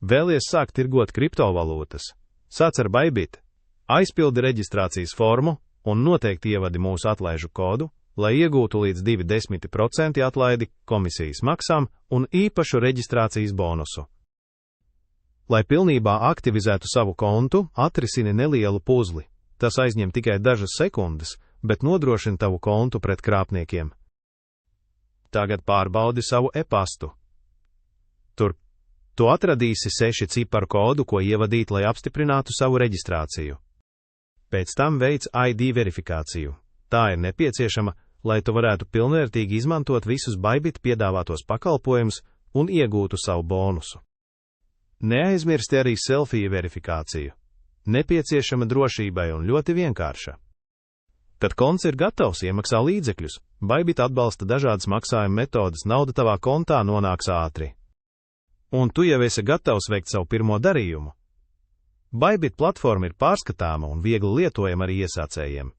Vēlies sākt tirgot kriptovalūtas? Sāc ar Bybit. Aizpildi reģistrācijas formu un noteikti ievadi mūsu atlaižu kodu, lai iegūtu līdz 20% atlaidi komisijas maksām un īpašu reģistrācijas bonusu. Lai pilnībā aktivizētu savu kontu, atrisini nelielu puzli. Tas aizņem tikai dažas sekundes, bet nodrošina tavu kontu pret krāpniekiem. Tagad pārbaudi savu e-pastu. Tur tu atradīsi 6 ciparu kodu, ko ievadīt, lai apstiprinātu savu reģistrāciju. Pēc tam veic ID verifikāciju. Tā ir nepieciešama, lai tu varētu pilnvērtīgi izmantot visus Bybit piedāvātos pakalpojumus un iegūtu savu bonusu. Neaizmirsti arī selfiju verifikāciju. Nepieciešama drošībai un ļoti vienkārša. Kad konts ir gatavs, iemaksā līdzekļus. Bybit atbalsta dažādas maksājuma metodas, nauda tavā kontā nonāks ātri. Un tu jau esi gatavs veikt savu pirmo darījumu. Bybit platforma ir pārskatāma un viegli lietojama arī iesācējiem.